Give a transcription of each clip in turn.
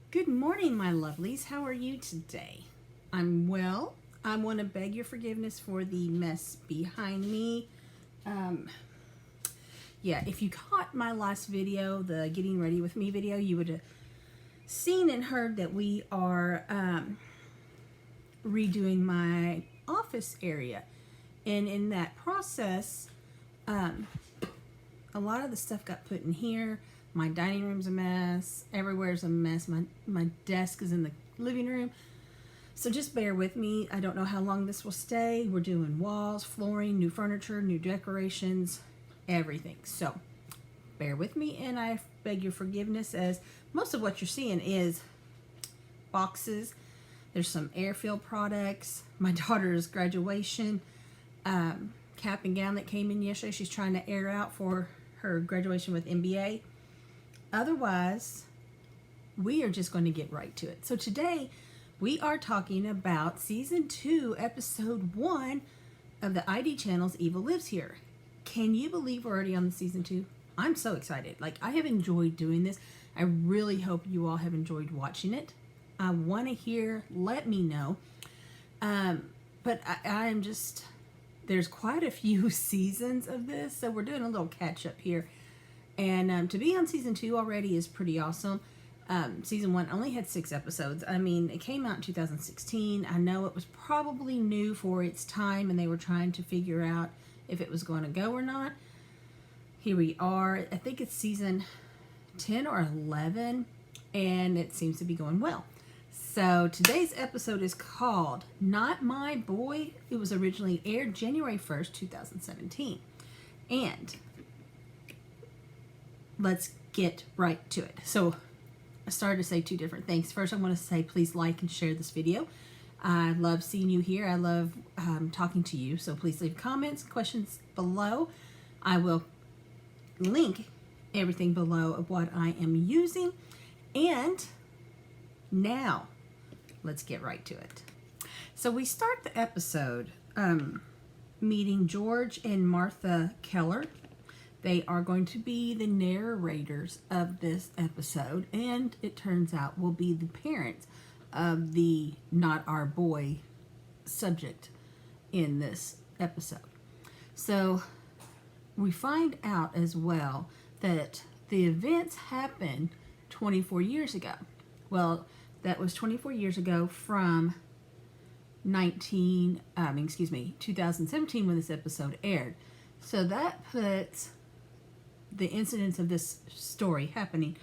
Good morning, my lovelies. How are you today? I'm well. I want to beg your forgiveness for the mess behind me. Um, yeah, if you caught my last video, the getting ready with me video, you would have seen and heard that we are redoing my office area. And in that process, a lot of the stuff got put in here. My dining room's a mess. Everywhere's a mess. My desk is in the living room. So just bear with me. I don't know how long this will stay. We're doing walls, flooring, new furniture, new decorations, everything. So bear with me, and I beg your forgiveness, as most of what you're seeing is boxes. There's some airfield products. My daughter's graduation cap and gown that came in yesterday. She's trying to air out for her graduation with MBA. Otherwise, we are just going to get right to it. So today, we are talking about Season 2, Episode 1 of the ID channel's Evil Lives Here. Can you believe we're already on the Season 2? I'm so excited. I have enjoyed doing this. I really hope you all have enjoyed watching it. I want to hear, let me know. But I am just, there's quite a few seasons of this, so we're doing a little catch up here. And to be on Season 2 already is pretty awesome. Season 1 only had 6 episodes. I mean, it came out in 2016. I know it was probably new for its time, and they were trying to figure out if it was going to go or not. Here we are. I think it's Season 10 or 11, and it seems to be going well. So today's episode is called Not My Boy. It was originally aired January 1st, 2017. And let's get right to it. So I started to say 2 different things. First, I want to say please like and share this video. I love seeing you here. I love talking to you. So please leave comments, questions below. I will link everything below of what I am using. And now let's get right to it. So we start the episode meeting George and Martha Keller. They are going to be the narrators of this episode, and it turns out will be the parents of the Not Our Boy subject in this episode. So we find out as well that the events happened 24 years ago. Well, that was 24 years ago from 2017 when this episode aired. So that puts the incidents of this story happening,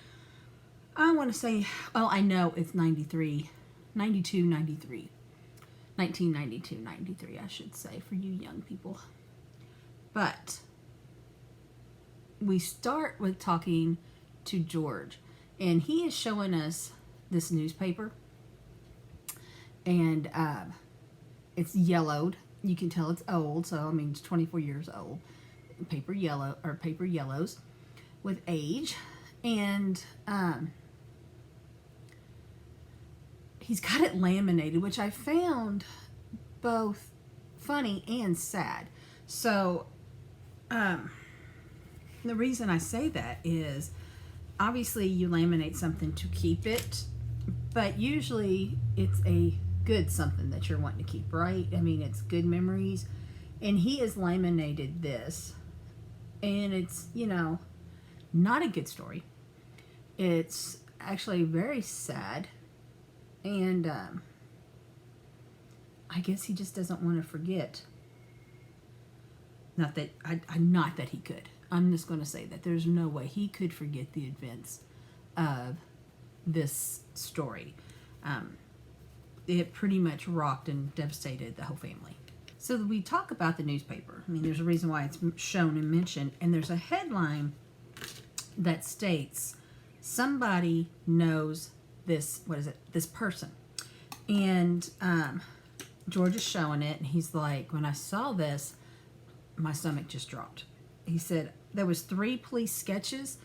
I want to say, well, I know it's 93, 1992, 93, I should say, for you young people. But we start with talking to George, and he is showing us this newspaper, and it's yellowed. You can tell it's old, so I mean it's 24 years old. Paper yellows with age, and he's got it laminated, which I found both funny and sad. So the reason I say that is obviously you laminate something to keep it, but usually it's a good something that you're wanting to keep, right? I mean, it's good memories. And he has laminated this, and it's, not a good story. It's actually very sad, and I guess he just doesn't want to forget. Not that he could. I'm just going to say that there's no way he could forget the events of this story. It pretty much rocked and devastated the whole family. So we talk about the newspaper. I mean, there's a reason why it's shown and mentioned. And there's a headline that states, somebody knows this, this person. And George is showing it, and he's like, when I saw this, my stomach just dropped. He said there was 3 police sketches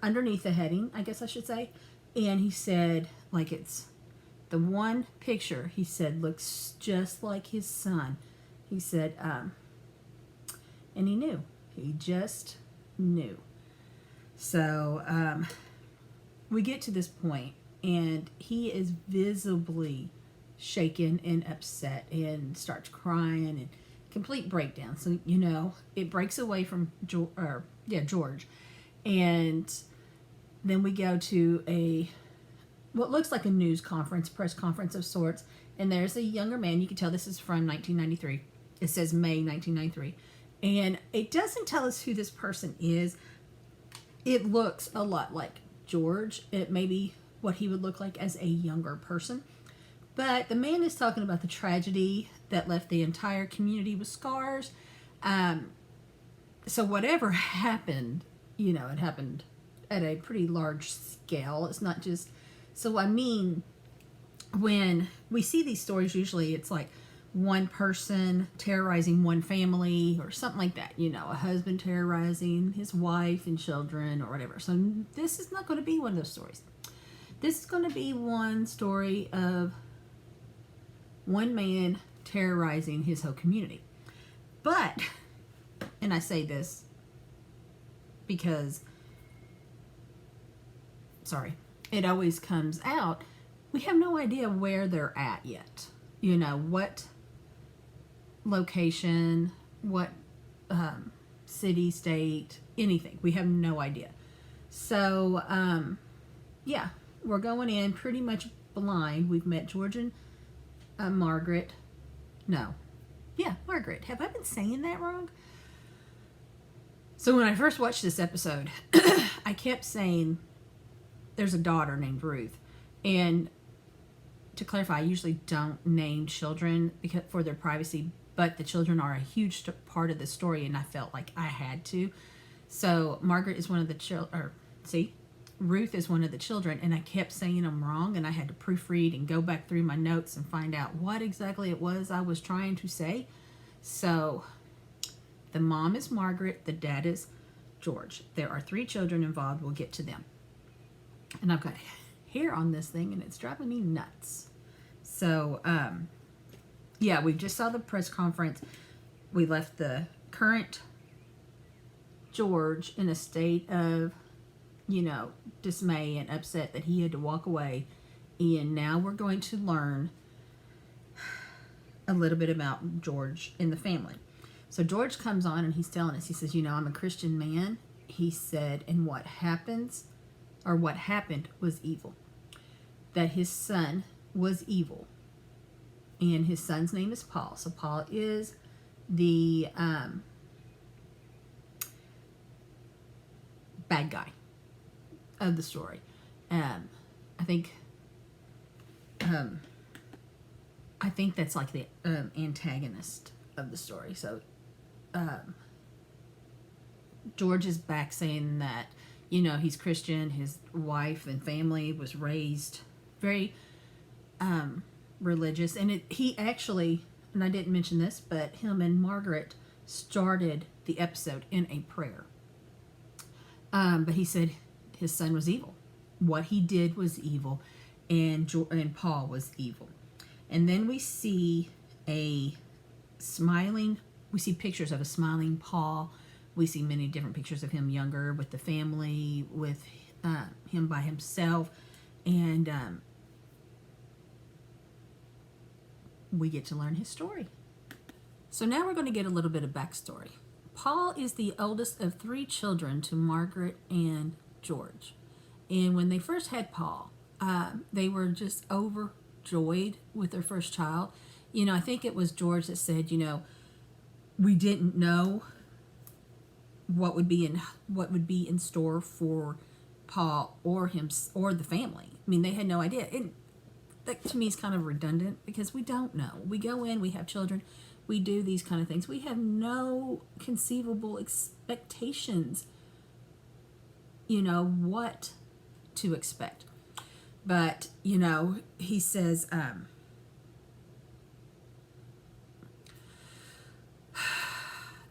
underneath the heading, I guess I should say. And he said, it's the one picture, he said, looks just like his son. He said, and he knew. He just knew. So, we get to this point, and he is visibly shaken and upset and starts crying and complete breakdown. So, it breaks away from George. And then we go to what looks like a news conference, press conference of sorts. And there's a younger man. You can tell this is from 1993. It says May 1993. And it doesn't tell us who this person is. It looks a lot like George. It may be what he would look like as a younger person. But the man is talking about the tragedy that left the entire community with scars. So whatever happened, it happened at a pretty large scale. It's not just... So, when we see these stories, usually it's like one person terrorizing one family or something like that. A husband terrorizing his wife and children or whatever. So this is not going to be one of those stories. This is going to be one story of one man terrorizing his whole community. But, and I say this because, it always comes out, we have no idea where they're at yet. What location, what city, state, anything. We have no idea. So, we're going in pretty much blind. We've met George and Margaret. Margaret. Have I been saying that wrong? So when I first watched this episode, I kept saying there's a daughter named Ruth. And to clarify, I usually don't name children for their privacy, but the children are a huge part of the story, and I felt like I had to. So Margaret is one of the children, Ruth is one of the children, and I kept saying them wrong, and I had to proofread and go back through my notes and find out what exactly it was I was trying to say. So the mom is Margaret, the dad is George. There are 3 children involved. We'll get to them. And I've got hair on this thing, and it's driving me nuts. So, we just saw the press conference. We left the current George in a state of, dismay and upset that he had to walk away. And now we're going to learn a little bit about George and the family. So George comes on and he's telling us, he says, I'm a Christian man. He said, and what happened was evil. That his son was evil. And his son's name is Paul. So Paul is the bad guy of the story. I think that's like the antagonist of the story. So George is back saying that, he's Christian. His wife and family was raised very religious. And he actually, and I didn't mention this, but him and Margaret started the episode in a prayer. But he said his son was evil. What he did was evil, and Paul was evil. And then we see we see pictures of a smiling Paul. We see many different pictures of him younger, with the family, with him by himself. And we get to learn his story. So now we're going to get a little bit of backstory. Paul is the oldest of 3 children to Margaret and George. And when they first had Paul, they were just overjoyed with their first child. I think it was George that said, we didn't know what would be in store for Paul or him or the family. I mean, they had no idea. That to me is kind of redundant because we don't know. We go in, we have children, we do these kind of things. We have no conceivable expectations, what to expect. But, he says,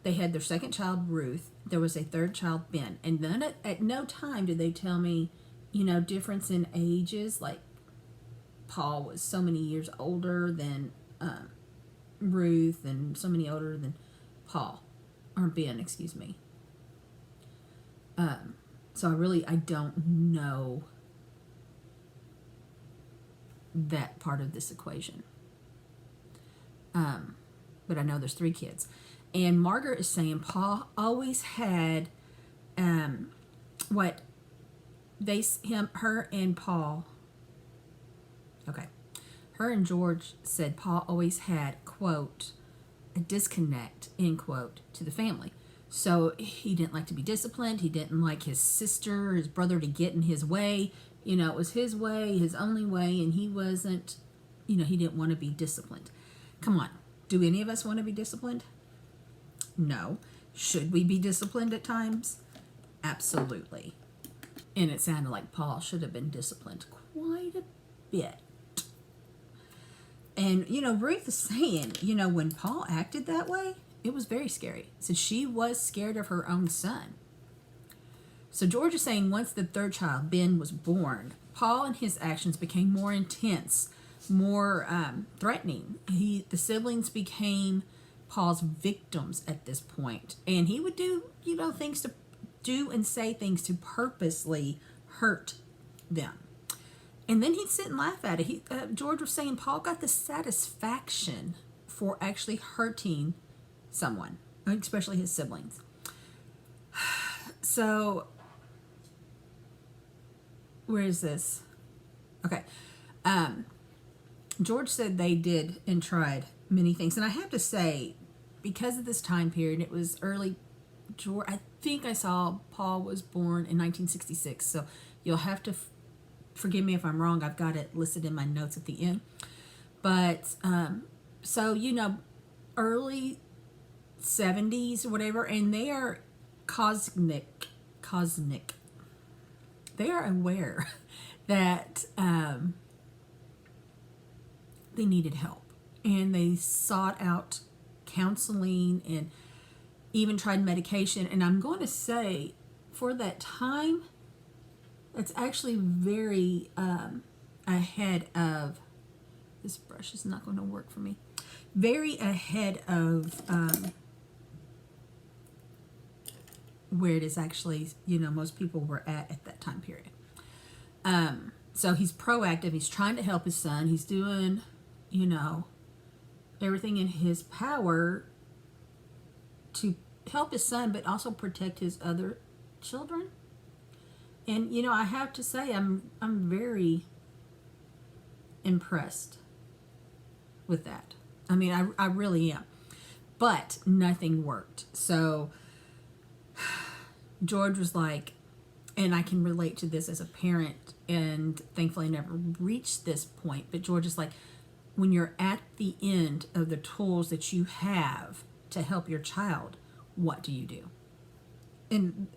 they had their second child, Ruth. There was a third child, Ben. And then at no time did they tell me, difference in ages. Like, Paul was so many years older than Ruth and so many older than Paul. Or Ben, excuse me. So I don't know that part of this equation. But I know there's 3 kids. And Margaret is saying Paul always had what her and Paul, okay, her and George said Paul always had, quote, a disconnect, end quote, to the family. So he didn't like to be disciplined. He didn't like his sister, his brother to get in his way. You know, it was his way, his only way, and he wasn't, he didn't want to be disciplined. Come on. Do any of us want to be disciplined? No. Should we be disciplined at times? Absolutely. And it sounded like Paul should have been disciplined quite a bit. And, Ruth is saying, when Paul acted that way, it was very scary. So she was scared of her own son. So George is saying once the 3rd child, Ben, was born, Paul and his actions became more intense, more threatening. The siblings became Paul's victims at this point. And he would do, things to do and say things to purposely hurt them. And then he'd sit and laugh at it. George was saying Paul got the satisfaction for actually hurting someone, especially his siblings. So, where is this? Okay. George said they did and tried many things. And I have to say, because of this time period, it was early. I think I saw Paul was born in 1966. So, you'll have to forgive me if I'm wrong. I've got it listed in my notes at the end. But, so, early 70s or whatever, and they are cosmic. They are aware that they needed help. And they sought out counseling and even tried medication. And I'm going to say, for that time, it's actually very ahead of, this brush is not going to work for me, very ahead of where it is actually, most people were at that time period. So he's proactive. He's trying to help his son. He's doing, everything in his power to help his son, but also protect his other children. And, I have to say, I'm very impressed with that. I mean, I really am. But nothing worked. So George was like, and I can relate to this as a parent, and thankfully I never reached this point, but George is like, when you're at the end of the tools that you have to help your child, what do you do? And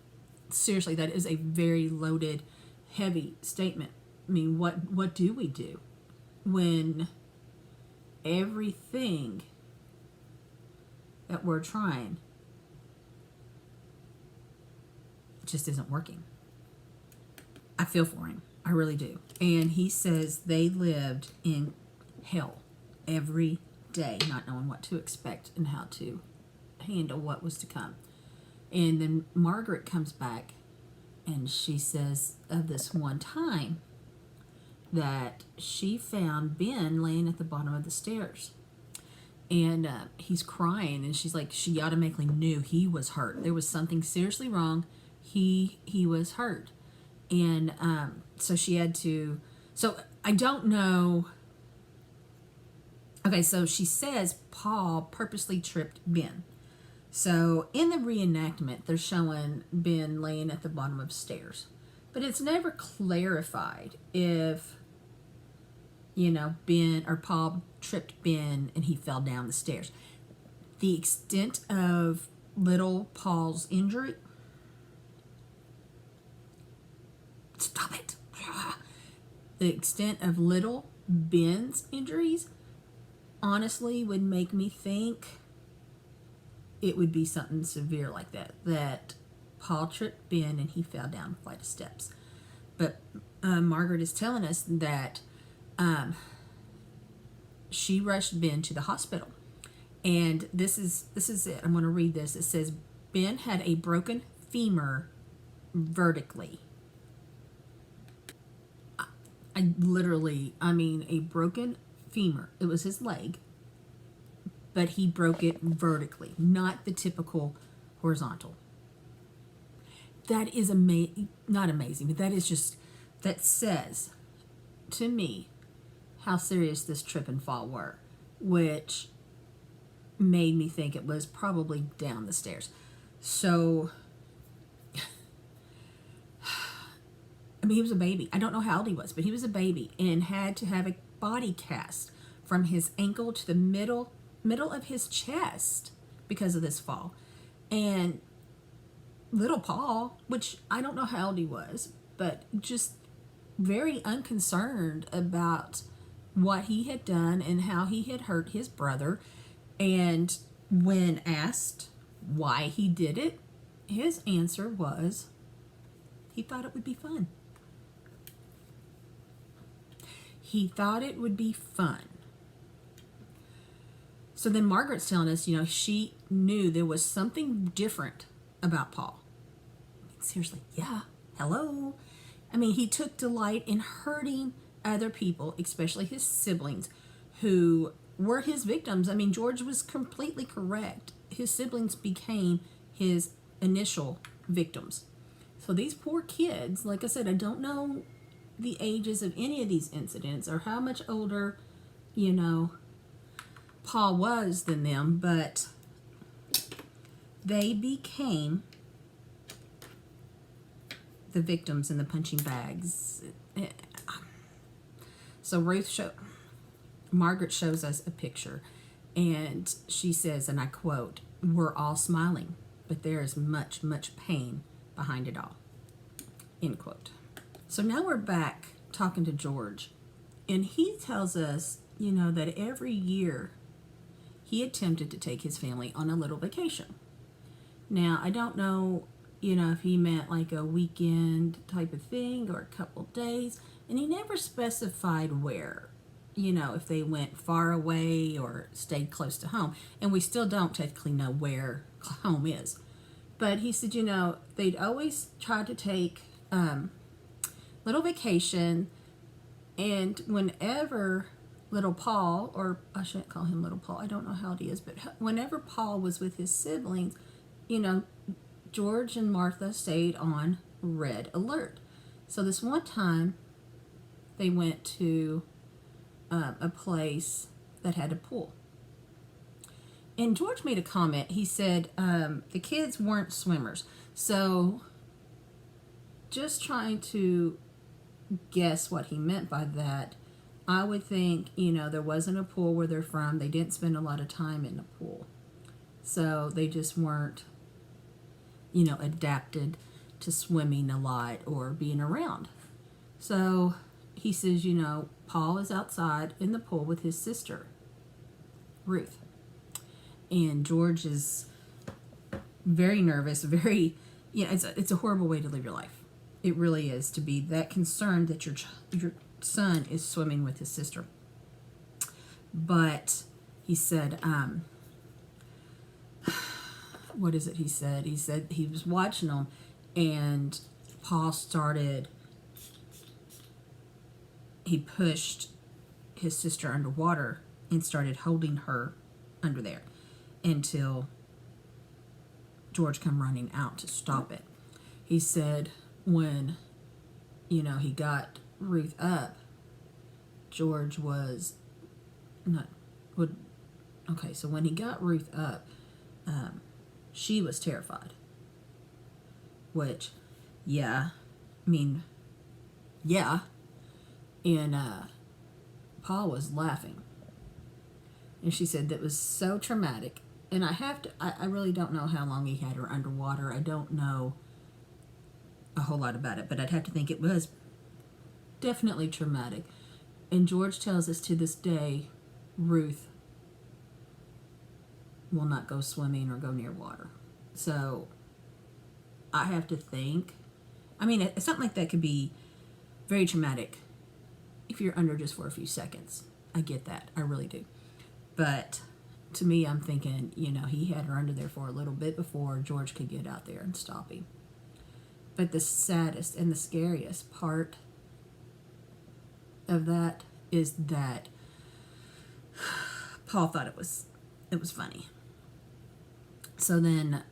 seriously, that is a very loaded, heavy statement. I mean, what do we do when everything that we're trying just isn't working? I feel for him. I really do. And he says they lived in hell every day, not knowing what to expect and how to handle what was to come. And then Margaret comes back and she says of this one time that she found Ben laying at the bottom of the stairs. And he's crying, and she's like, she automatically knew he was hurt. There was something seriously wrong. He was hurt. And so she had to, so I don't know. Okay, so she says Paul purposely tripped Ben. So in the reenactment, they're showing Ben laying at the bottom of stairs. But it's never clarified if, Ben or Paul tripped Ben and he fell down the stairs. The extent of little Paul's injury. Stop it. The extent of little Ben's injuries honestly would make me think it would be something severe like that Paul tripped Ben and he fell down a flight of steps. But Margaret is telling us that she rushed Ben to the hospital. And this is it. I'm going to read this. It says, Ben had a broken femur vertically. I mean, a broken femur. It was his leg, but he broke it vertically, not the typical horizontal. That is not amazing, but that is just, that says to me how serious this trip and fall were, which made me think it was probably down the stairs. So, I mean, he was a baby. I don't know how old he was, but he was a baby and had to have a body cast from his ankle to the middle of his chest because of this fall. And little Paul, which I don't know how old he was, but just very unconcerned about what he had done and how he had hurt his brother. And when asked why he did it, his answer was he thought it would be fun. He thought it would be fun. So then Margaret's telling us, she knew there was something different about Paul. Seriously, yeah, hello. I mean, he took delight in hurting other people, especially his siblings, who were his victims. I mean, George was completely correct. His siblings became his initial victims. So these poor kids, like I said, I don't know the ages of any of these incidents or how much older, Paul was than them, but they became the victims in the punching bags. So Margaret shows us a picture, and she says, and I quote, "We're all smiling, but there is much, much pain behind it all." End quote. So now we're back talking to George, and he tells us, that every year he attempted to take his family on a little vacation. Now, I don't know, if he meant like a weekend type of thing or a couple days, and he never specified where, if they went far away or stayed close to home. And we still don't technically know where home is. But he said, they'd always try to take little vacation, and whenever little Paul, or I shouldn't call him little Paul, I don't know how old he is, but whenever Paul was with his siblings, George and Martha stayed on red alert. So this one time, they went to a place that had a pool. And George made a comment. He said the kids weren't swimmers. So just trying to guess what he meant by that, I would think, there wasn't a pool where they're from. They didn't spend a lot of time in the pool. So they just weren't, adapted to swimming a lot or being around. So he says, Paul is outside in the pool with his sister, Ruth. And George is very nervous, it's a horrible way to live your life. It really is, to be that concerned that your son is swimming with his sister. But he said, what is it he said? He said he was watching them, and Paul he pushed his sister underwater and started holding her under there until George come running out to stop it. He said when, he got Ruth up, George was so when he got Ruth up, she was terrified. Which, yeah. And Paul was laughing. And she said that was so traumatic. And I really don't know how long he had her underwater. I don't know a whole lot about it, but I'd have to think it was definitely traumatic. And George tells us to this day, Ruth will not go swimming or go near water. So I have to think, something like that could be very traumatic if you're under just for a few seconds. I get that. I really do. But to me, I'm thinking, he had her under there for a little bit before George could get out there and stop him. But the saddest and the scariest part of that is that Paul thought it was funny. So then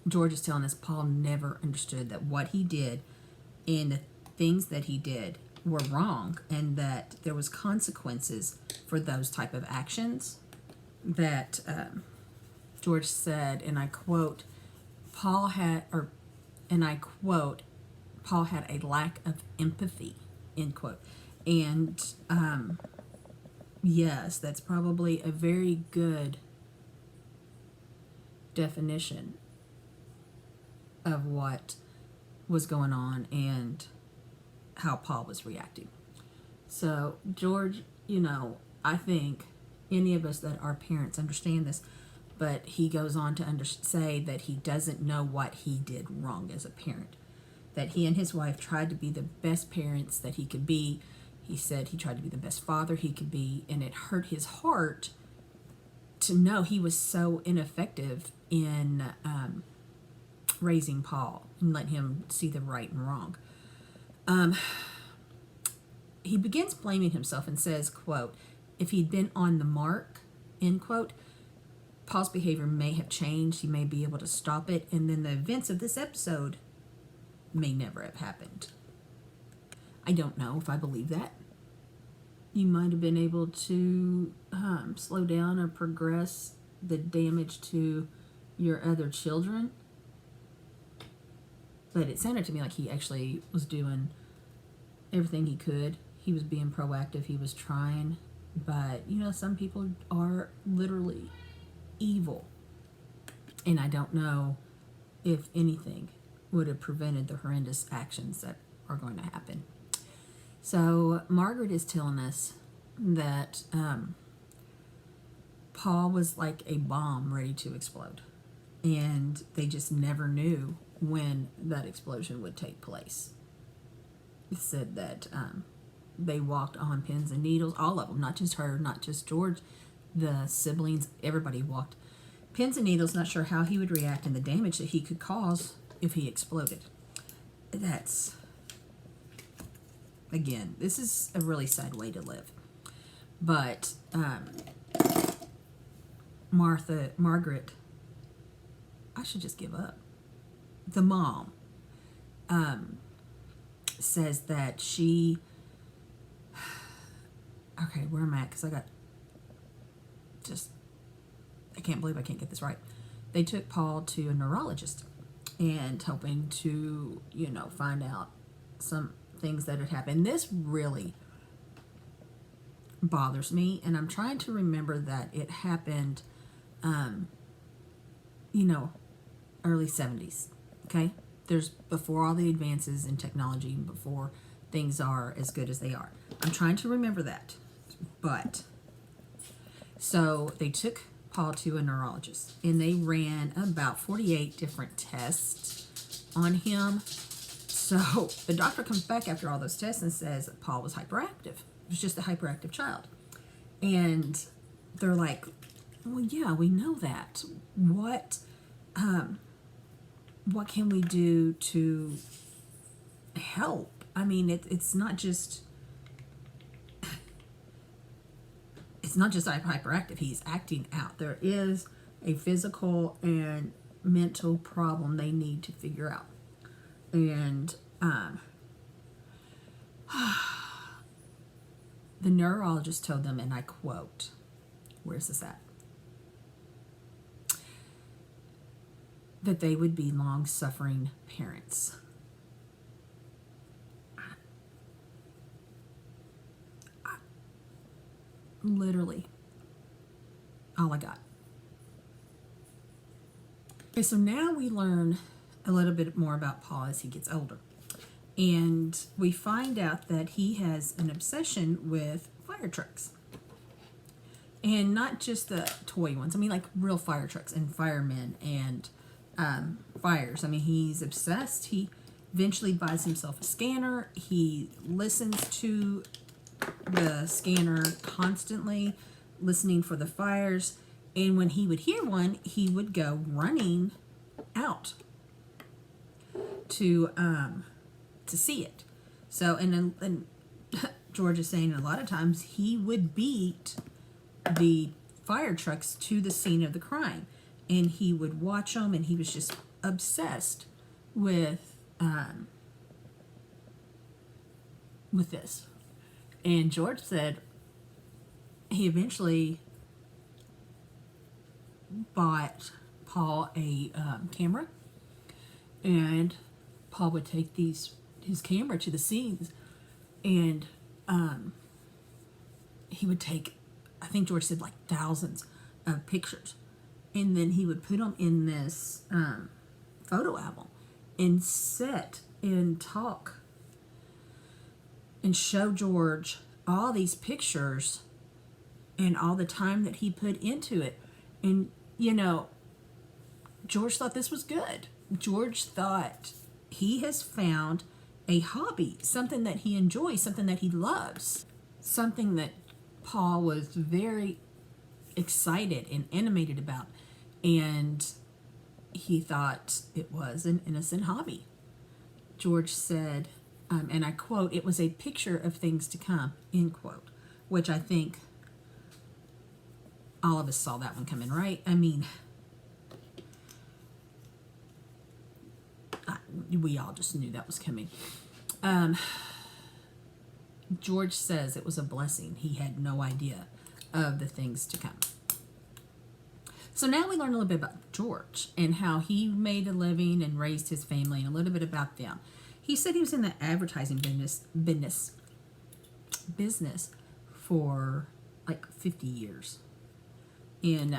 George is telling us Paul never understood that what he did and the things that he did were wrong, and that there was consequences for those type of actions. That George said, and I quote, Paul had a lack of empathy, end quote. And yes, that's probably a very good definition of what was going on and how Paul was reacting. So George, I think any of us that are parents understand this, but he goes on to say that he doesn't know what he did wrong as a parent, that he and his wife tried to be the best parents that he could be. He said he tried to be the best father he could be, and it hurt his heart to know he was so ineffective in raising Paul and letting him see the right and wrong. He begins blaming himself and says, quote, if he'd been on the mark, end quote, Paul's behavior may have changed. He may be able to stop it, and then the events of this episode may never have happened. I don't know if I believe that. You might have been able to slow down or progress the damage to your other children. But it sounded to me like he actually was doing everything he could. He was being proactive. He was trying. But, some people are literally evil. And I don't know if anything would have prevented the horrendous actions that are going to happen. So Margaret is telling us that Paul was like a bomb ready to explode. And they just never knew when that explosion would take place. It said that they walked on pins and needles, all of them, not just her, not just George, the siblings, everybody walked pins and needles, not sure how he would react and the damage that he could cause if he exploded. That's, again, this is a really sad way to live. But Margaret, I should just give up. The mom says that she, okay, where am I at? Because I can't believe I can't get this right. They took Paul to a neurologist and hoping to, find out some things that had happened. This really bothers me, and I'm trying to remember that it happened, early 70s, okay? There's before all the advances in technology and before things are as good as they are. I'm trying to remember that. But, so they took Paul to a neurologist, and they ran about 48 different tests on him. So the doctor comes back after all those tests and says that Paul was hyperactive. It was just a hyperactive child. And they're like, well, yeah, we know that. What can we do to help? I mean, it's not just hyperactive. He's acting out. There is a physical and mental problem they need to figure out. And the neurologist told them, and I quote, where's this at? That they would be long-suffering parents. Literally all I got. Okay, so now we learn a little bit more about Paul as he gets older. And we find out that he has an obsession with fire trucks. And not just the toy ones. I mean, like real fire trucks and firemen and fires. I mean, he's obsessed. He eventually buys himself a scanner. He listens to the scanner constantly, listening for the fires. And when he would hear one, he would go running out to see it. So, and George is saying a lot of times he would beat the fire trucks to the scene of the crime, and he would watch them, and he was just obsessed with this. And George said he eventually bought Paul a camera, and Paul would take his camera to the scenes, and he would take, I think George said, like thousands of pictures, and then he would put them in this photo album and sit and talk and show George all these pictures and all the time that he put into it. And, you know, George thought this was good. George thought he has found a hobby, something that he enjoys, something that he loves, something that Paul was very excited and animated about. And he thought it was an innocent hobby. George said, and I quote, "It was a picture of things to come," end quote, which I think all of us saw that one coming, right? I mean, we all just knew that was coming. George says it was a blessing. He had no idea of the things to come. So now we learn a little bit about George and how he made a living and raised his family, and a little bit about them. He said he was in the advertising business for like 50 years. And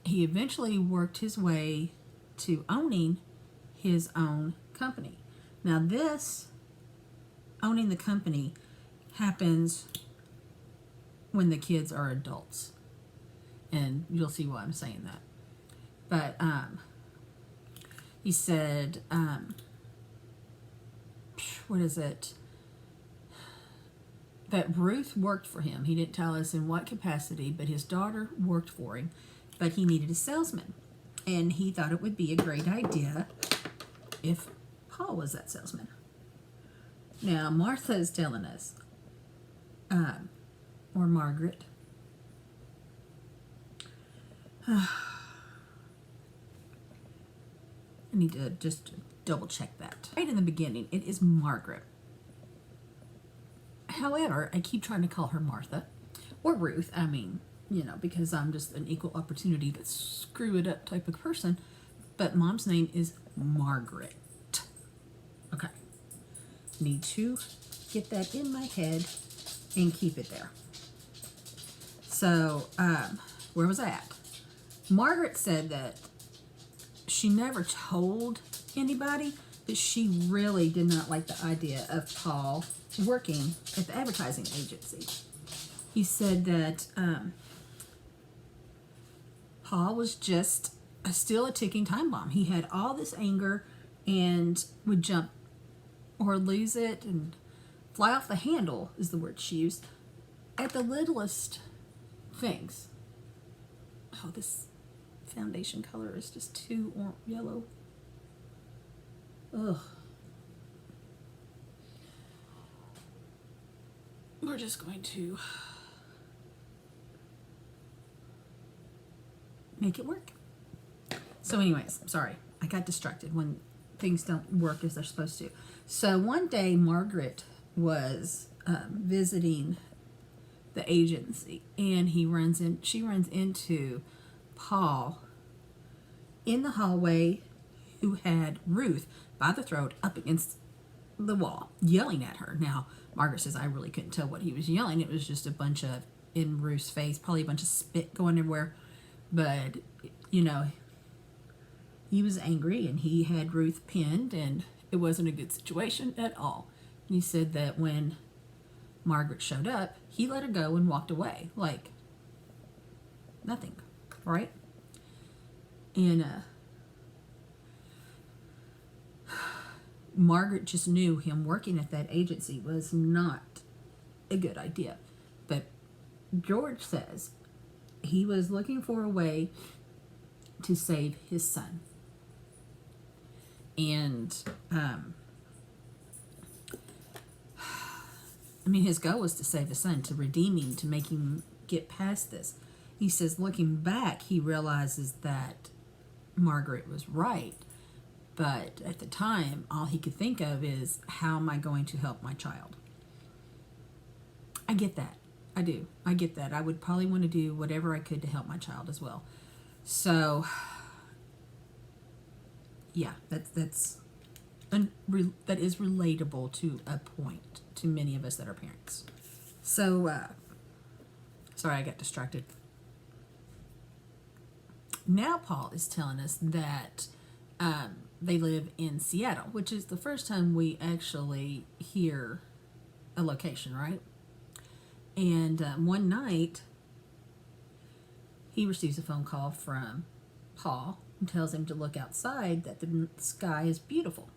he eventually worked his way to owning his own company. Now this, owning the company, happens when the kids are adults. And you'll see why I'm saying that. But he said, what is it? That Ruth worked for him. He didn't tell us in what capacity, but his daughter worked for him. But he needed a salesman. And he thought it would be a great idea if Paul was that salesman. Now, Martha is telling us, or Margaret, I need to just double check that. Right in the beginning, it is Margaret. However, I keep trying to call her Martha or Ruth. I mean, you know, because I'm just an equal opportunity to screw it up type of person. But Mom's name is Margaret. Okay. Need to get that in my head and keep it there. So, where was I at? Margaret said that she never told anybody, but she really did not like the idea of Paul working at the advertising agency. He said that Paul was just still a ticking time bomb. He had all this anger and would jump or lose it and fly off the handle, is the word she used, at the littlest things. Oh, this foundation color is just too yellow. Ugh. We're just going to make it work. So anyways, sorry, I got distracted when things don't work as they're supposed to. So one day Margaret was visiting the agency, and she runs into Paul in the hallway, who had Ruth by the throat up against the wall, yelling at her. Now, Margaret says, I really couldn't tell what he was yelling. It was just a bunch of, in Ruth's face, probably a bunch of spit going everywhere. But, you know, he was angry, and he had Ruth pinned, and it wasn't a good situation at all. And he said that when Margaret showed up, he let her go and walked away like nothing, right? And Margaret just knew him working at that agency was not a good idea. But George says he was looking for a way to save his son. And I mean, his goal was to save his son, to redeem him, to make him get past this. He says, looking back, he realizes that Margaret was right. But at the time, all he could think of is, how am I going to help my child? I get that. I do. I get that. I would probably want to do whatever I could to help my child as well. So, yeah, that is relatable to a point to many of us that are parents. So, sorry, I got distracted. Now Paul is telling us that they live in Seattle, which is the first time we actually hear a location, right? And one night, he receives a phone call from Paul and tells him to look outside, that the sky is beautiful.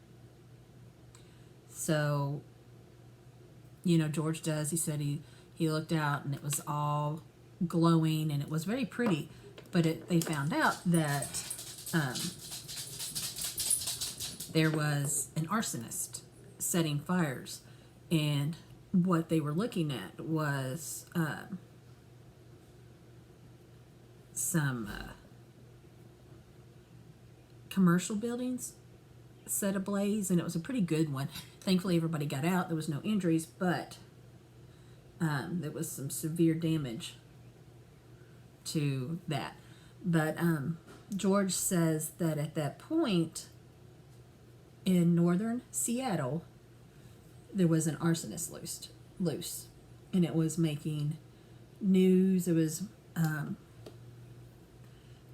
So, George does. He said he looked out and it was all glowing and it was very pretty. But they found out that there was an arsonist setting fires, and what they were looking at was some commercial buildings set ablaze, and it was a pretty good one. Thankfully, everybody got out. There was no injuries, but there was some severe damage to that. But George says that at that point in northern Seattle, there was an arsonist loose, and it was making news. There was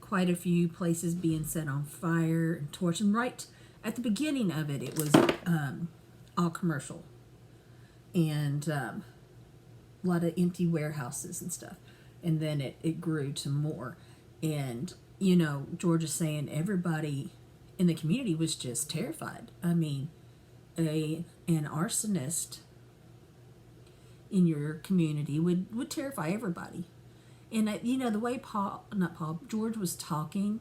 quite a few places being set on fire and torched. And right at the beginning of it, it was all commercial, and a lot of empty warehouses and stuff. And then it grew to more. And, George is saying everybody in the community was just terrified. I mean, an arsonist in your community would terrify everybody. And, the way George was talking,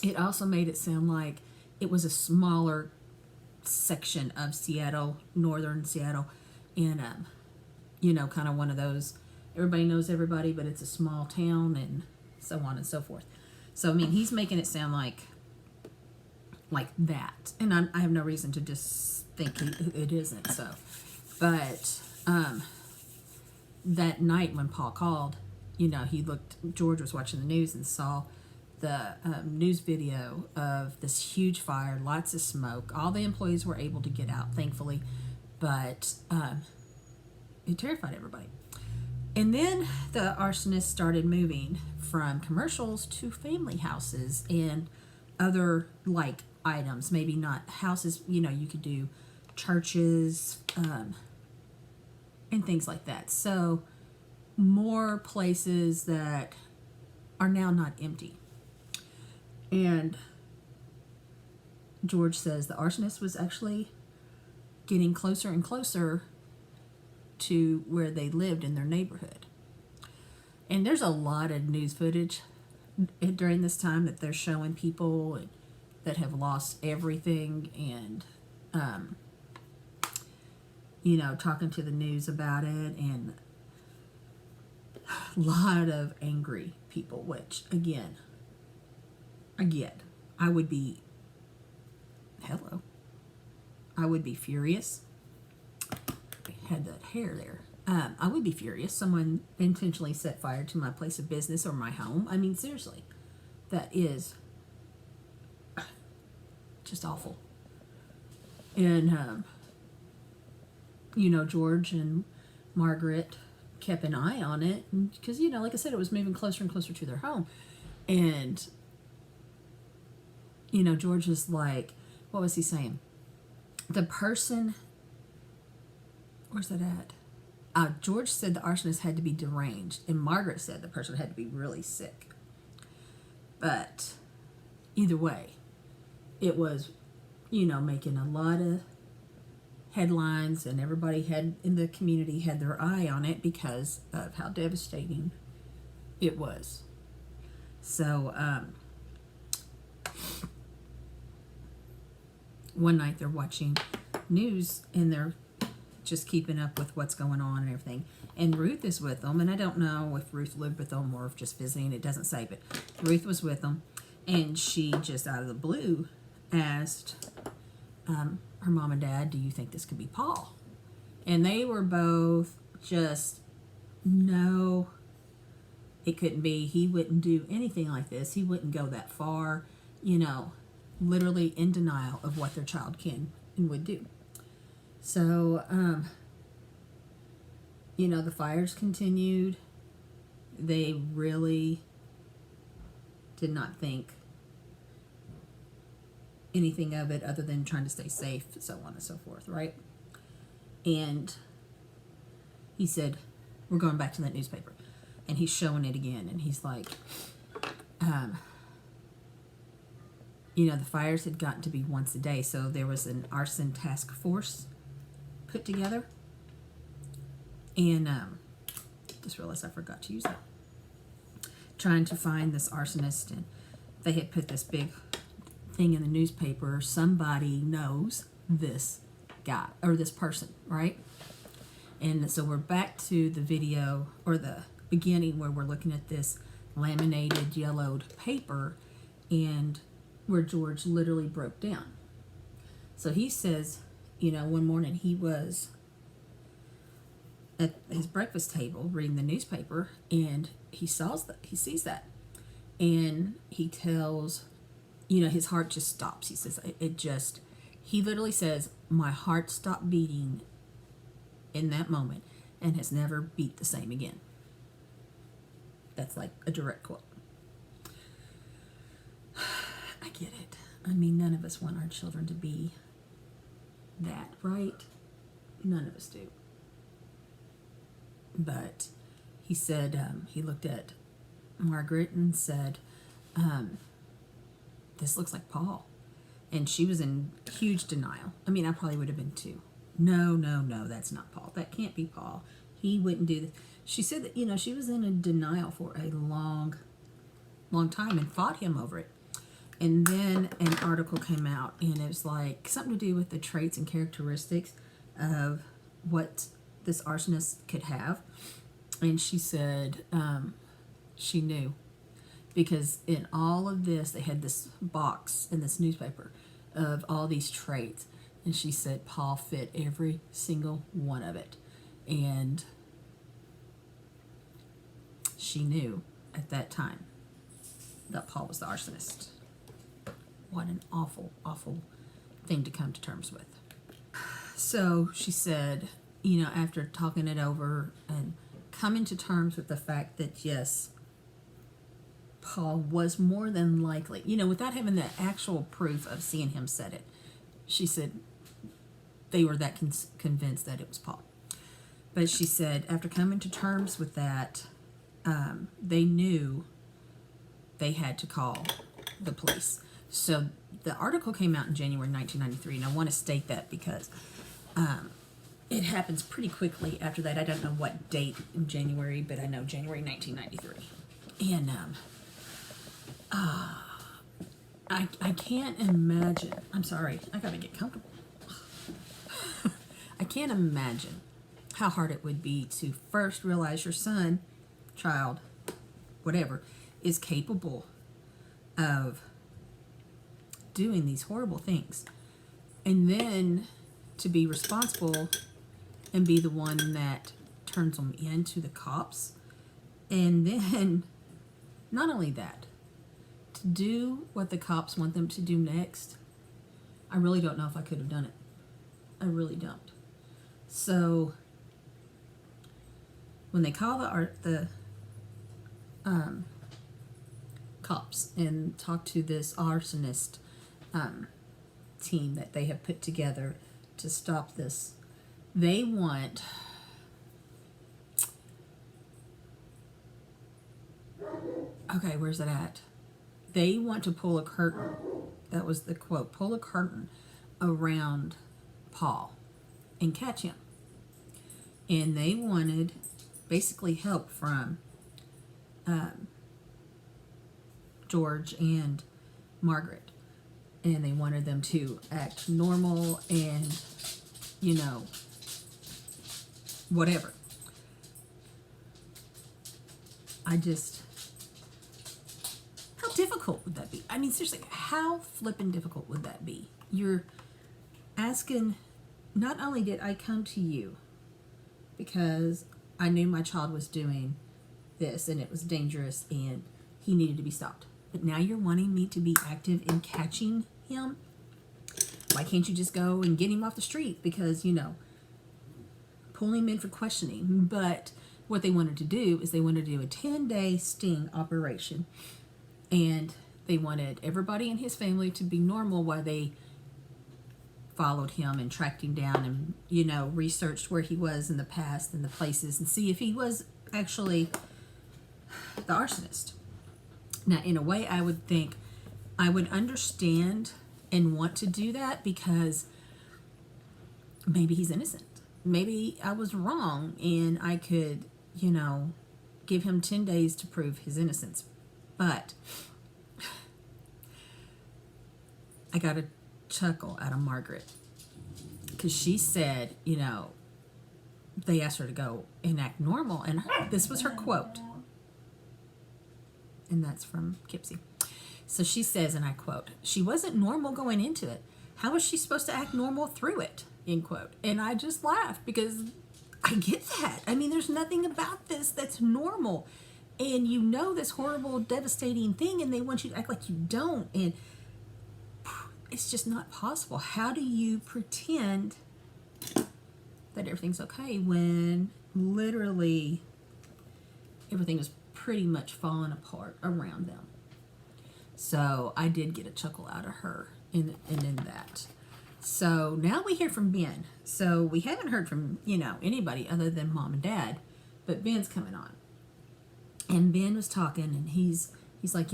it also made it sound like it was a smaller section of Seattle, northern Seattle, and, kind of one of those, everybody knows everybody, but it's a small town, and so on and so forth. So, I mean, he's making it sound like that. And I have no reason to just think it isn't so. But that night when Paul called, George was watching the news and saw the news video of this huge fire, lots of smoke. All the employees were able to get out, thankfully, but it terrified everybody. And then the arsonist started moving from commercials to family houses and other items, maybe not houses, you could do churches and things like that. So more places that are now not empty. And George says the arsonist was actually getting closer and closer to where they lived in their neighborhood. And there's a lot of news footage during this time that they're showing people that have lost everything, and talking to the news about it, and a lot of angry people, which again, I get. I would be furious. Had that hair there. I would be furious. Someone intentionally set fire to my place of business or my home. I mean, seriously, that is just awful. And George and Margaret kept an eye on it because like I said, it was moving closer and closer to their home. And George was like, what was he saying? The person, where's that at? George said the arsonist had to be deranged, and Margaret said the person had to be really sick. But either way, it was, making a lot of headlines, and everybody in the community had their eye on it because of how devastating it was. So, one night they're watching news, and they're just keeping up with what's going on and everything. And Ruth is with them, and I don't know if Ruth lived with them or if just visiting. It doesn't say, but Ruth was with them, and she just out of the blue asked her mom and dad, "Do you think this could be Paul?" And they were both just, "No, it couldn't be. He wouldn't do anything like this. He wouldn't go that far," literally in denial of what their child can and would do. So, the fires continued. They really did not think anything of it other than trying to stay safe, so on and so forth, right? And he said, "We're going back to that newspaper." And he's showing it again, and he's like, the fires had gotten to be once a day, so there was an arson task force put together. And just realized I forgot to use that. Trying to find this arsonist, and they had put this big thing in the newspaper. Somebody knows this guy or this person, right? And so we're back to the video or the beginning where we're looking at this laminated yellowed paper and where George literally broke down. So he says, one morning he was at his breakfast table reading the newspaper, and he sees that, and he tells, his heart just stops. He says, he literally says, "My heart stopped beating in that moment and has never beat the same again." That's like a direct quote. I get it. I mean, none of us want our children to be that, right? None of us do. But he said, he looked at Margaret and said, "This looks like Paul." And she was in huge denial. I mean, I probably would have been too. No, that's not Paul. That can't be Paul. He wouldn't do this. She said that, she was in a denial for a long, long time and fought him over it. And then an article came out, and it was like something to do with the traits and characteristics of what this arsonist could have. And she said she knew, because in all of this, they had this box in this newspaper of all these traits. And she said Paul fit every single one of it. And she knew at that time that Paul was the arsonist. What an awful, awful thing to come to terms with. So she said, after talking it over and coming to terms with the fact that, yes, Paul was more than likely, without having the actual proof of seeing him said it, she said they were that convinced that it was Paul. But she said after coming to terms with that, they knew they had to call the police. So the article came out in January 1993, and I want to state that because it happens pretty quickly after that. I don't know what date in January, but I know January 1993. And I can't imagine. I'm sorry, I gotta get comfortable. I can't imagine how hard it would be to first realize your son, child, whatever, is capable of doing these horrible things, and then to be responsible and be the one that turns them in to the cops, and then not only that, to do what the cops want them to do next. I really don't know if I could have done it. I really don't. So when they call the cops and talk to this arsonist team that they have put together to stop this, they want where's it at? They want to pull a curtain. That was the quote. Pull a curtain around Paul and catch him. And they wanted basically help from George and Margaret. And they wanted them to act normal and, whatever. How difficult would that be? I mean, seriously, how flippin' difficult would that be? You're asking, not only did I come to you because I knew my child was doing this and it was dangerous and he needed to be stopped, but now you're wanting me to be active in catching him? Why can't you just go and get him off the street? Because, pull him in for questioning. But what they wanted to do is they wanted to do a 10-day sting operation. And they wanted everybody in his family to be normal while they followed him and tracked him down and, researched where he was in the past and the places and see if he was actually the arsonist. Now, in a way, I would think I would understand and want to do that because maybe he's innocent. Maybe I was wrong and I could, give him 10 days to prove his innocence. But I got a chuckle out of Margaret because she said, they asked her to go and act normal. And this was her quote. And that's from Kipsy. So she says, and I quote, "She wasn't normal going into it. How was she supposed to act normal through it?" End quote. And I just laughed because I get that. I mean, there's nothing about this that's normal. And this horrible, devastating thing, and they want you to act like you don't. And it's just not possible. How do you pretend that everything's okay when literally everything is pretty much falling apart around them? So I did get a chuckle out of her in that. So now we hear from Ben. So we haven't heard from, anybody other than Mom and Dad, but Ben's coming on. And Ben was talking, and he's like,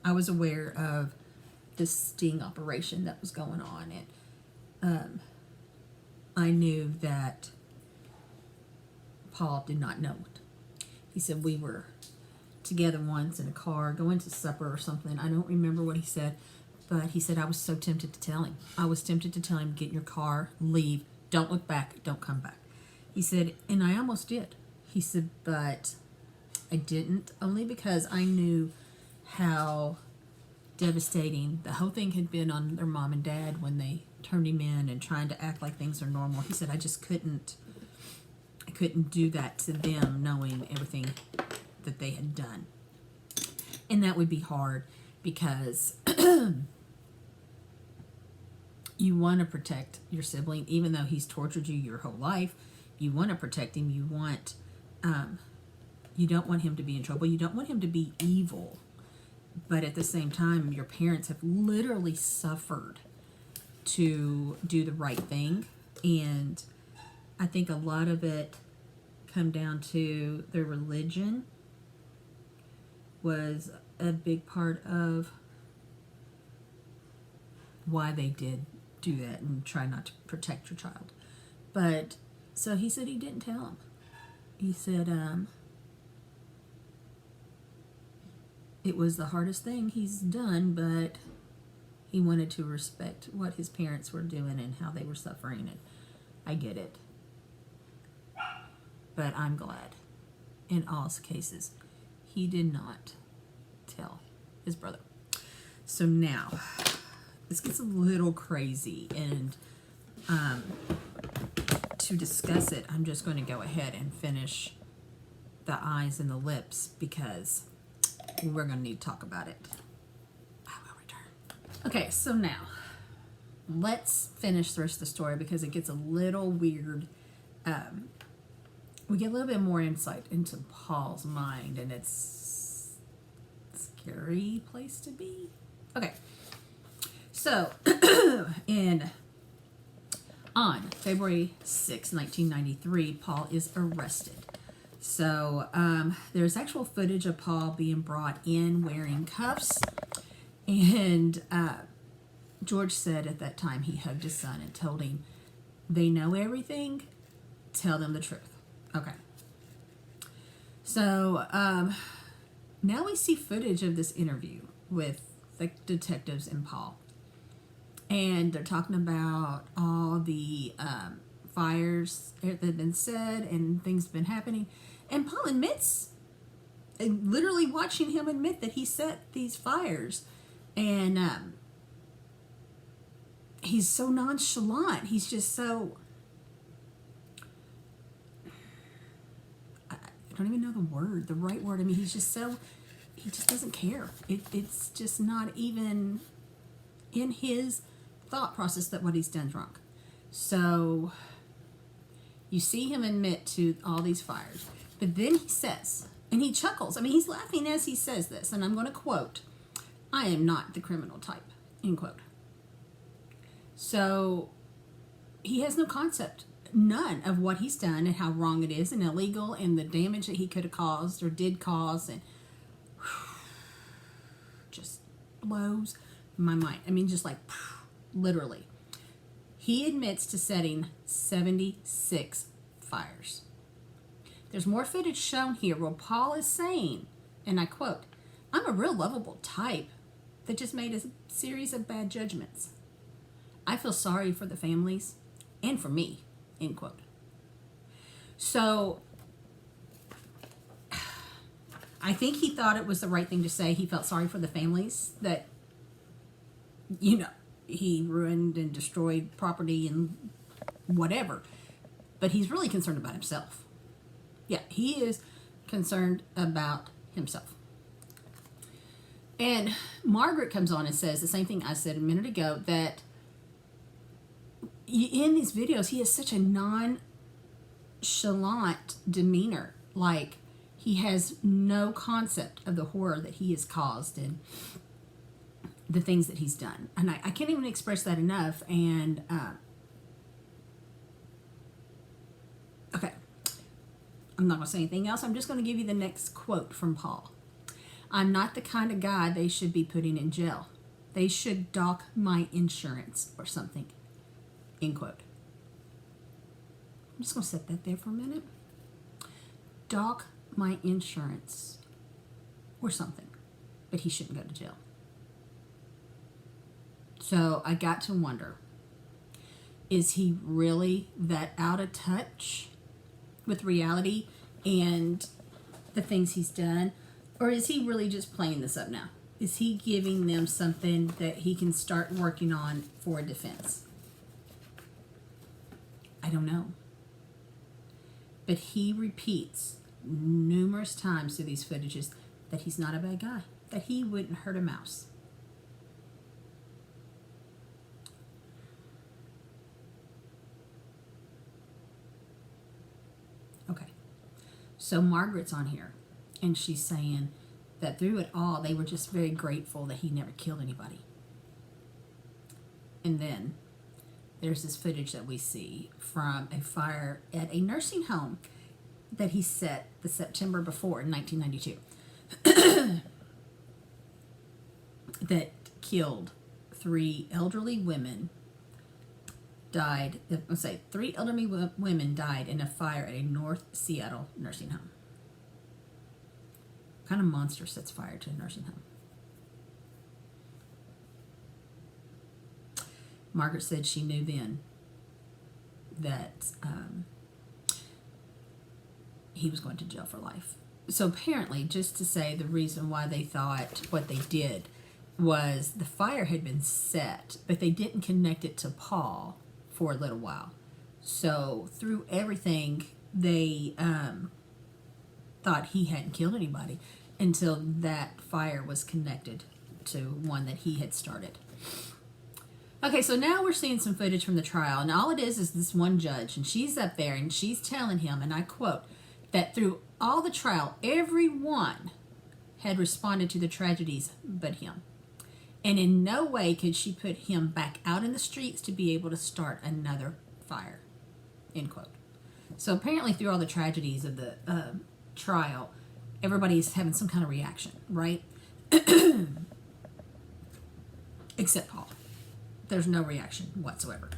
I was aware of this sting operation that was going on, and I knew that Paul did not know it. He said we were together once in a car going to supper or something. I don't remember what he said, but he said I was so tempted to tell him. I was tempted to tell him, get in your car, leave, don't look back, don't come back. He said, and I almost did. He said, but I didn't, only because I knew how devastating the whole thing had been on their mom and dad when they turned him in and trying to act like things are normal. He said, I just couldn't do that to them, knowing everything that they had done. And that would be hard because you want to protect your sibling, even though he's tortured you your whole life. You want to protect him. You want, you don't want him to be in trouble. You don't want him to be evil. But at the same time, your parents have literally suffered to do the right thing. And I think a lot of it come down to their religion was a big part of why they did do that and try not to protect your child. But so he said he didn't tell him. He said it was the hardest thing he's done, but he wanted to respect what his parents were doing and how they were suffering. And I get it. But I'm glad in all cases he did not tell his brother. So now this gets a little crazy, and to discuss it, I'm just going to go ahead and finish the eyes and the lips because we're going to need to talk about it. I will return. Okay, so now let's finish the rest of the story because it gets a little weird. We get a little bit more insight into Paul's mind, and it's a scary place to be. Okay, so on February 6, 1993, Paul is arrested. So there's actual footage of Paul being brought in wearing cuffs, and George said at that time he hugged his son and told him, they know everything, tell them the truth. Okay. So now we see footage of this interview with the detectives and Paul. And they're talking about all the fires that have been said and things have been happening. And Paul admits, literally watching him admit that he set these fires. And he's so nonchalant. He's just so... I don't even know the right word. I mean, he's just so... He just doesn't care. It's just not even in his thought process that what he's done is wrong. So you see him admit to all these fires. But then he says, and he chuckles. I mean, he's laughing as he says this. And I'm going to quote, "I am not the criminal type," end quote. So he has no concept, none, of what he's done and how wrong it is and illegal and the damage that he could have caused or did cause, and just blows my mind. I mean, just like literally. He admits to setting 76 fires. There's more footage shown here where Paul is saying, and I quote, "I'm a real lovable type that just made a series of bad judgments. I feel sorry for the families and for me," end quote. So I think he thought it was the right thing to say. He felt sorry for the families that, you know, he ruined and destroyed property and whatever. But he's really concerned about himself. Yeah, he is concerned about himself. And Margaret comes on and says the same thing I said a minute ago, that in these videos, he has such a nonchalant demeanor. Like, he has no concept of the horror that he has caused and the things that he's done. And I can't even express that enough. And, okay. I'm not going to say anything else. I'm just going to give you the next quote from Paul. "I'm not the kind of guy they should be putting in jail. They should dock my insurance or something," end quote. I'm just going to set that there for a minute. Dock my insurance or something. But he shouldn't go to jail. So I got to wonder, is he really that out of touch with reality and the things he's done? Or is he really just playing this up now? Is he giving them something that he can start working on for a defense? I don't know. But he repeats numerous times through these footages that he's not a bad guy, that he wouldn't hurt a mouse. Okay, so Margaret's on here, and she's saying that through it all, they were just very grateful that he never killed anybody. And then there's this footage that we see from a fire at a nursing home that he set the September before in 1992 that killed 3 elderly women. Three elderly women died in a fire at a North Seattle nursing home. What kind of monster sets fire to a nursing home? Margaret said she knew then that he was going to jail for life. So apparently, just to say the reason why they thought what they did was the fire had been set, but they didn't connect it to Paul for a little while. So through everything, they thought he hadn't killed anybody until that fire was connected to one that he had started. Okay, so now we're seeing some footage from the trial, and all it is this one judge, and she's up there, and she's telling him, and I quote, that through all the trial, everyone had responded to the tragedies but him. And in no way could she put him back out in the streets to be able to start another fire, end quote. So apparently through all the tragedies of the trial, everybody's having some kind of reaction, right? Except Paul. There's no reaction whatsoever.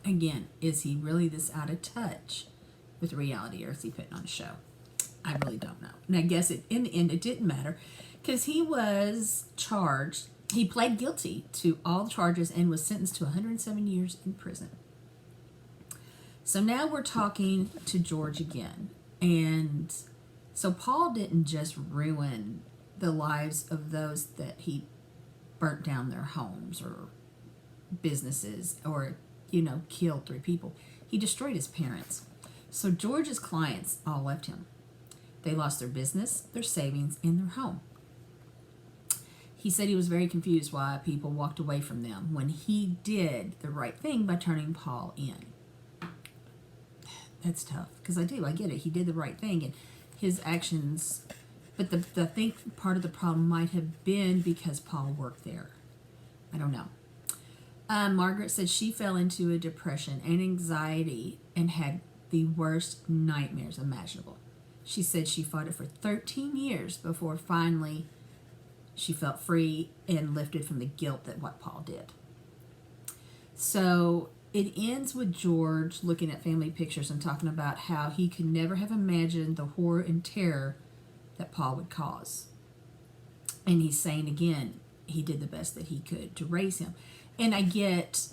Again, is he really this out of touch with reality, or is he putting on a show? I really don't know. And I guess in the end, it didn't matter, because he was charged. He pled guilty to all the charges and was sentenced to 107 years in prison. So now we're talking to George again. And so Paul didn't just ruin the lives of those that he burnt down their homes or businesses or, killed 3 people. He destroyed his parents. So George's clients all left him. They lost their business, their savings, and their home. He said he was very confused why people walked away from them when he did the right thing by turning Paul in. That's tough, because I get it. He did the right thing, and his actions, but the thing, part of the problem might have been because Paul worked there. I don't know. Margaret said she fell into a depression and anxiety and had the worst nightmares imaginable. She said she fought it for 13 years before finally she felt free and lifted from the guilt that what Paul did. So it ends with George looking at family pictures and talking about how he could never have imagined the horror and terror that Paul would cause. And he's saying again, he did the best that he could to raise him. And I don't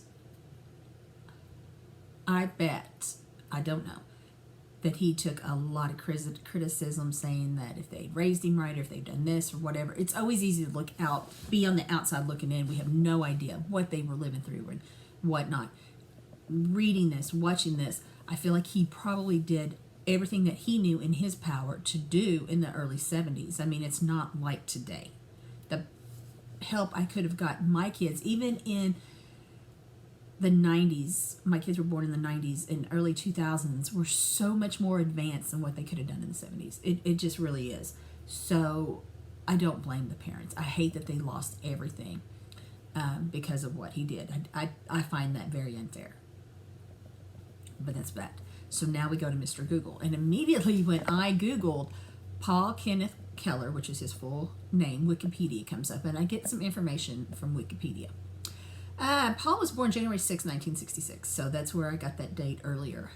know, that he took a lot of criticism saying that if they raised him right or if they've done this or whatever. It's always easy to be on the outside looking in. We have no idea what they were living through and whatnot. Reading this, watching this, I feel like he probably did everything that he knew in his power to do in the early 70s. I mean, it's not like today. The help I could have got my kids, even in the 90s, my kids were born in the 90s and early 2000s, were so much more advanced than what they could have done in the 70s. It just really is. So I don't blame the parents. I hate that they lost everything because of what he did. I find that very unfair. But that's bad. So now we go to Mr. Google. And immediately when I Googled Paul Kenneth Keller, which is his full name, Wikipedia comes up, and I get some information from Wikipedia. Paul was born January 6, 1966, so that's where I got that date earlier.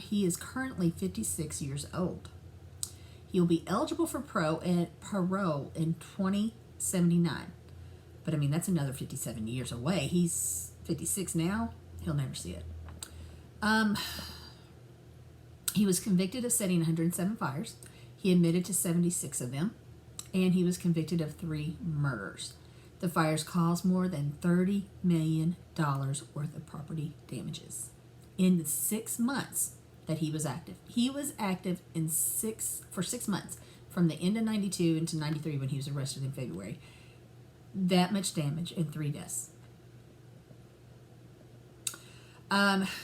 He is currently 56 years old. He'll be eligible for parole in 2079. But I mean, that's another 57 years away. He's 56 now. He'll never see it. He was convicted of setting 107 fires. He admitted to 76 of them, and he was convicted of 3 murders. The fires caused more than $30 million worth of property damages in the 6 months that he was active. He was active for 6 months, from the end of 92 into 93 when he was arrested in February. That much damage and 3 deaths.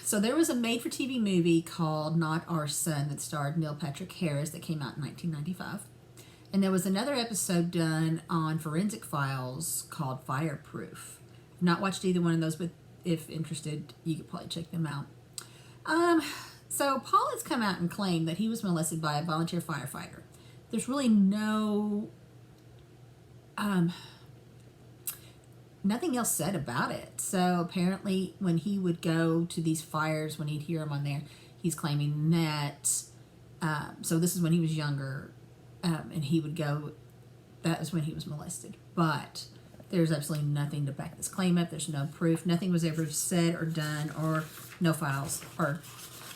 So there was a made-for-TV movie called Not Our Son that starred Neil Patrick Harris that came out in 1995. And there was another episode done on Forensic Files called Fireproof. I've not watched either one of those, but if interested, you could probably check them out. So Paul has come out and claimed that he was molested by a volunteer firefighter. There's really nothing else said about it. So apparently when he would go to these fires, when he'd hear him on there, he's claiming that, so this is when he was younger, and he would go, that was when he was molested. But there's absolutely nothing to back this claim up. There's no proof. Nothing was ever said or done, or no files or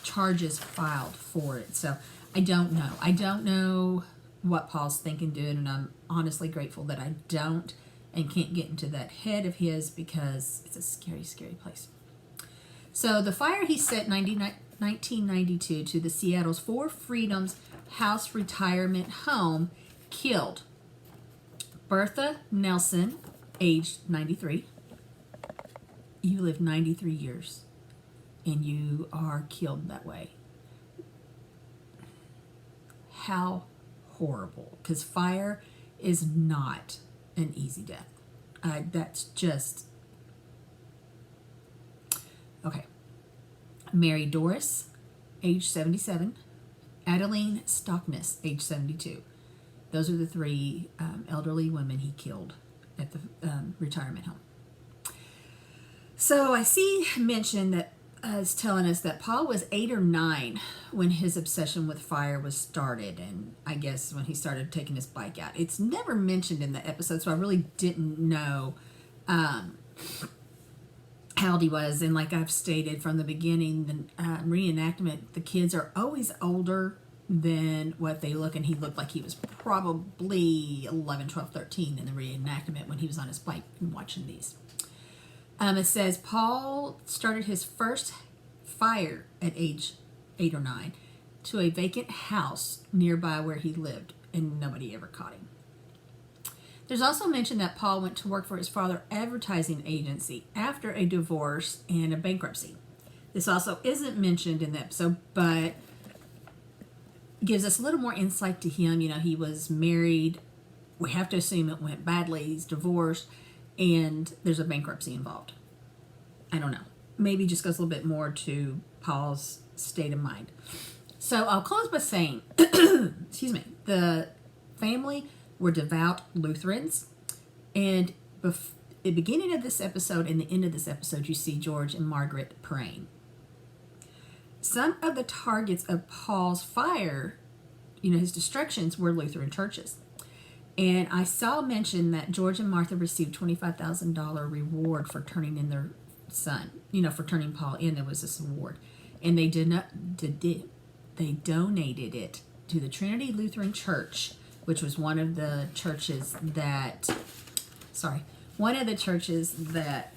charges filed for it. So I don't know. I don't know what Paul's thinking, doing, and I'm honestly grateful that I don't and can't get into that head of his, because it's a scary, scary place. So the fire he set in 1992 to the Seattle's Four Freedoms House retirement home killed Bertha Nelson, aged 93. You lived 93 years and you are killed that way. How horrible, because fire is not an easy death. That's just okay. Mary Doris, age 77. Adeline Stockness, age 72. Those are the 3 elderly women he killed at the retirement home. So I see mention that is telling us that Paul was 8 or 9 when his obsession with fire was started, and I guess when he started taking his bike out. It's never mentioned in the episode, so I really didn't know how how old he was. And like I've stated from the beginning, the reenactment, the kids are always older than what they look, and he looked like he was probably 11, 12, 13 in the reenactment when he was on his bike and watching these. It says Paul started his first fire at age 8 or 9 to a vacant house nearby where he lived, and nobody ever caught him. There's also mention that Paul went to work for his father's advertising agency after a divorce and a bankruptcy. This also isn't mentioned in the episode, but gives us a little more insight to him. You know, he was married. We have to assume it went badly. He's divorced, and there's a bankruptcy involved. I don't know. Maybe just goes a little bit more to Paul's state of mind. So I'll close by saying, excuse me, the family were devout Lutherans, and at the beginning of this episode and the end of this episode, you see George and Margaret praying. Some of the targets of Paul's fire, you know, his destructions, were Lutheran churches. And I saw mention that George and Martha received $25,000 reward for turning in their son, you know, for turning Paul in. There was this award. And they they donated it to the Trinity Lutheran Church, which was one of the churches that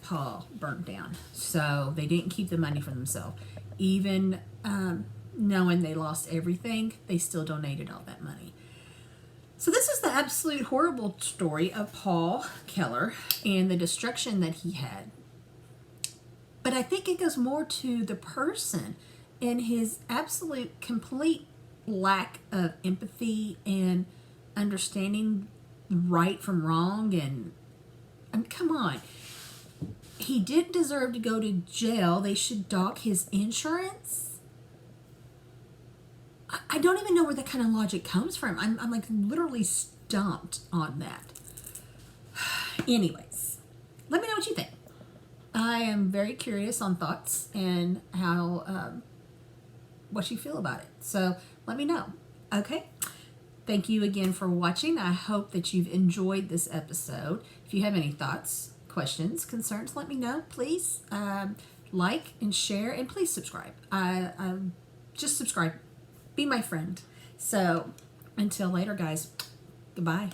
Paul burnt down. So they didn't keep the money for themselves. Even knowing they lost everything, they still donated all that money. So this is the absolute horrible story of Paul Keller and the destruction that he had. But I think it goes more to the person and his absolute complete lack of empathy and understanding right from wrong. And I mean, come on. He didn't deserve to go to jail. They should dock his insurance. I don't even know where that kind of logic comes from. I'm like literally stumped on that. Anyways, let me know what you think. I am very curious on thoughts and how what you feel about it. So let me know. Okay. Thank you again for watching. I hope that you've enjoyed this episode. If you have any thoughts, questions, concerns, let me know. Please like and share, and please subscribe. Just subscribe. Be my friend. So until later, guys. Goodbye.